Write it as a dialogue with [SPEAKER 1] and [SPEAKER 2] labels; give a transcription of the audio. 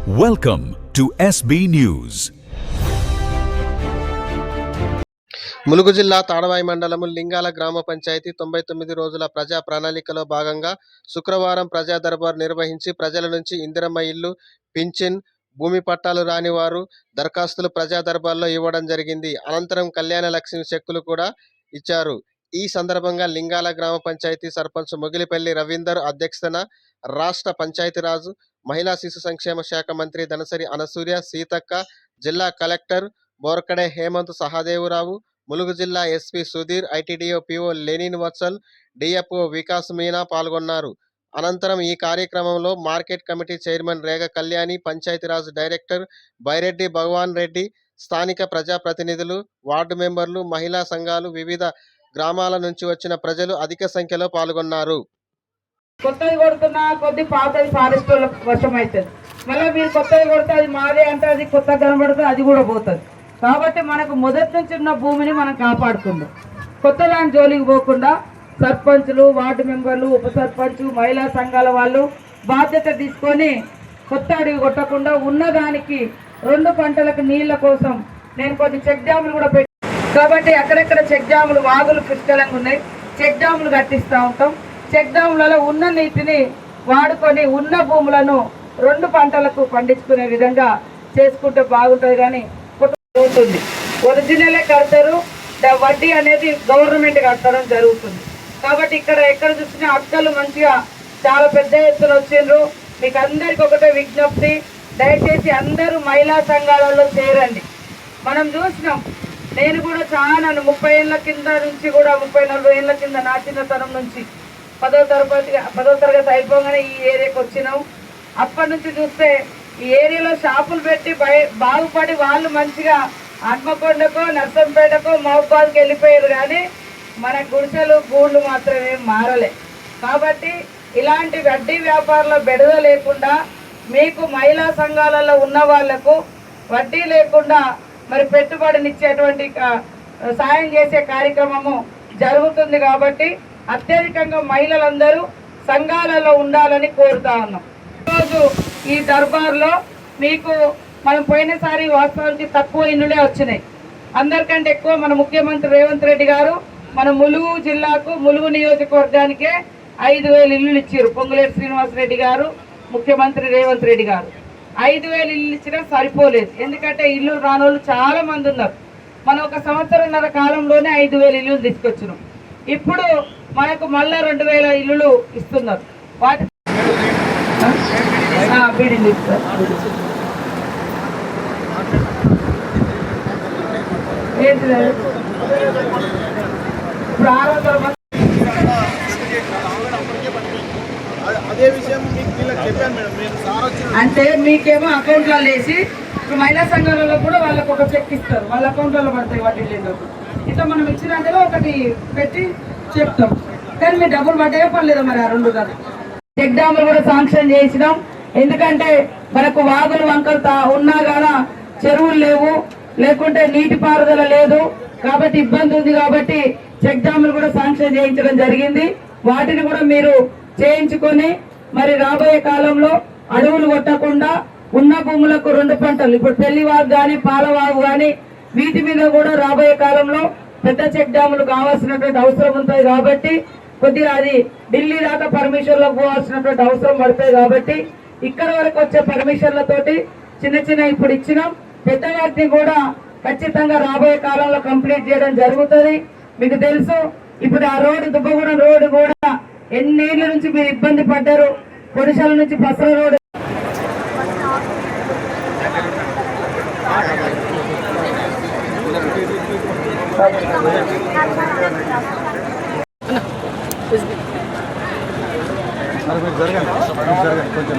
[SPEAKER 1] Welcome to SB News.
[SPEAKER 2] Mulugu జిల్లా తాడవాయి మండలము లింగాల గ్రామ పంచాయతీ 99 రోజుల ప్రజా ప్రణాళికలో భాగంగా శుక్రవారం ప్రజా దర్బార్ నిర్వహించి ప్రజల నుంచి ఇందిరమ్మ ఇల్లు, పింఛన్, భూమి పట్టాలు రాని వారు దరఖాస్తులు ప్రజా దర్బార్లో ఇవ్వడం జరిగింది. అనంతరం కళ్యాణ లక్ష్మి చెక్కులు కూడా ఇచ్చారు. ఈ సందర్భంగా లింగాల గ్రామ పంచాయతీ సర్పంచ్ మొగిలిపల్లి రవీందర్ అధ్యక్షతన రాష్ట్ర పంచాయతీరాజు, మహిళా శిశు సంక్షేమ శాఖ మంత్రి ధనసరి అనసూయ సీతక్క, జిల్లా కలెక్టర్ బోర్కడే హేమంత్ సహదేవరావు, ములుగు జిల్లా SP Sudheer, ITDO PO Lenin Vatsal, DFO Vikas Meena పాల్గొన్నారు. అనంతరం ఈ కార్యక్రమంలో market committee chairman Rega Kalyani, Panchayati Raj director Byreddy Bhagavan Reddy, స్థానిక ప్రజాప్రతినిధులు, వార్డు మెంబర్లు, మహిళా సంఘాలు, వివిధ గ్రామాల నుంచి వచ్చిన ప్రజలు అధిక సంఖ్యలో పాల్గొన్నారు.
[SPEAKER 3] కొత్తది కొడుతున్నా కొద్ది పాతది ఫారెస్ట్ వాళ్ళకి వశం అవుతుంది. మళ్ళీ మీరు కొత్తది కొడితే అది మాదే అంటే అది కొత్త కనబడుతుంది, అది కూడా పోతుంది. కాబట్టి మనకు మొదటి నుంచి ఉన్న భూమిని మనం కాపాడుకుందాం. కొత్త దాని జోలికి పోకుండా సర్పంచులు, వార్డు మెంబర్లు, ఉప సర్పంచ్, మహిళా సంఘాల వాళ్ళు బాధ్యత తీసుకొని కొత్త అడిగి కొట్టకుండా ఉన్నదానికి 2 పంటలకు నీళ్ల కోసం నేను కొన్ని చెక్ డ్యాములు కూడా పెట్టి, కాబట్టి అక్కడెక్కడ చెక్ డ్యాములు, వాగులు పుష్కలంగా ఉన్నాయి, చెక్ డ్యాములు కట్టిస్తూ ఉంటాం. చెక్ డ్యాములలో ఉన్న నీటిని వాడుకొని ఉన్న భూములను 2 పంటలకు పండించుకునే విధంగా చేసుకుంటే బాగుంటుంది. కానీ పోతుంది ఒరిజినలే కడతారు, వడ్డీ అనేది గవర్నమెంట్ కట్టడం జరుగుతుంది. కాబట్టి ఎక్కడ చూసినా అక్కలు మంచిగా చాలా పెద్ద ఎత్తున వచ్చిండ్రు. మీకు అందరికి ఒకటే విజ్ఞప్తి, దయచేసి అందరూ మహిళా సంఘాలలో చేరండి. మనం చూసినాం, నేను కూడా చాలా 30 ఏళ్ళ కింద నుంచి కూడా 30-40 ఏళ్ళ కింద నా చిన్నతనం నుంచి 10వ తరగతి అయిపోగానే ఈ ఏరియాకి వచ్చినాం. అప్పటి నుంచి చూస్తే ఈ ఏరియాలో షాపులు పెట్టి బాగుపడి వాళ్ళు మంచిగా హన్మకొండకో, నర్సంపేటకో, మహబూబాద్కి వెళ్ళిపోయారు. కానీ మన గుడిసెలు, గూళ్ళు మాత్రమే మారలే. కాబట్టి ఇలాంటి వడ్డీ వ్యాపారంలో బెడద లేకుండా మీకు మహిళా సంఘాలలో ఉన్న వాళ్లకు వడ్డీ లేకుండా మరి పెట్టుబడినిచ్చేటువంటి సాయం చేసే కార్యక్రమము జరుగుతుంది. కాబట్టి అత్యధికంగా మహిళలందరూ సంఘాలలో ఉండాలని కోరుతా ఉన్నాం. ఈరోజు ఈ దర్బార్లో మీకు మనం పోయినసారి వాస్తవానికి తక్కువ ఇల్లులే వచ్చినాయి. అందరికంటే ఎక్కువ మన ముఖ్యమంత్రి రేవంత్ రెడ్డి గారు మన ములుగు జిల్లాకు, ములుగు నియోజకవర్గానికే 5,000 ఇల్లులు ఇచ్చారు. పొంగులేటి శ్రీనివాసరెడ్డి గారు, ముఖ్యమంత్రి రేవంత్ రెడ్డి గారు 5,000 ఇల్లు ఇచ్చినా సరిపోలేదు. ఎందుకంటే ఇల్లు రానోళ్ళు చాలా మంది ఉన్నారు. మనం 1 సంవత్సరంన్నర కాలంలోనే 5,000 ఇల్లులు తీసుకొచ్చినాం. ఇప్పుడు మనకు మళ్ళా 2,000 ఇల్లులు ఇస్తున్నారు. వాటి బిల్డింగ్ ఇస్తారు. ఏంటిది ఇప్పుడు 600 మంది. అంటే మీకేమో అకౌంట్లో వేసి ఇప్పుడు మహిళా సంఘాలలో కూడా వాళ్ళకు ఒక చెక్ ఇస్తారు, వాళ్ళ అకౌంట్లలో పడతాయి వడ్డీ లేనప్పుడు. ఇట్లా మనం ఇచ్చినట్టే ఒకటి పెట్టి చెప్తాం. కానీ మీరు డబ్బులు పడ్డాయో పర్లేదో మరి ఆ 2 కదా. చెక్ డ్యాములు కూడా శాంక్షన్ చేసినాం. ఎందుకంటే మనకు వాగులు, వంకలు ఉన్నా కానీ చెరువులు లేవు, లేకుంటే నీటి పారుదల లేదు. కాబట్టి ఇబ్బంది ఉంది. కాబట్టి చెక్ డ్యాములు కూడా శాంక్షన్ చేయించడం జరిగింది. వాటిని కూడా మీరు చేయించుకొని మరి రాబోయే కాలంలో అడవులు కొట్టకుండా ఉన్న భూములకు 2 పంటలు, ఇప్పుడు పెళ్లివాగు కానీ, పాలవాగు కానీ, వీటి మీద కూడా రాబోయే కాలంలో పెద్ద చెక్ డ్యాములు కావాల్సినటువంటి అవసరం ఉంటుంది. కాబట్టి కొద్దిగా అది ఢిల్లీ దాకా పర్మిషన్లకు పోవాల్సినటువంటి అవసరం పడుతుంది. కాబట్టి ఇక్కడ వరకు వచ్చే పర్మిషన్లతోటి చిన్న ఇప్పుడు ఇచ్చినాం. పెద్ద వాటిని కూడా ఖచ్చితంగా రాబోయే కాలంలో కంప్లీట్ చేయడం జరుగుతుంది. మీకు తెలుసు, ఇప్పుడు ఆ రోడ్డు, దుబ్బగూడెం రోడ్డు కూడా ఎన్నేళ్ల నుంచి మీరు ఇబ్బంది పడ్డారు. పొడిశాల నుంచి పసల రోడ్డు కొంచెం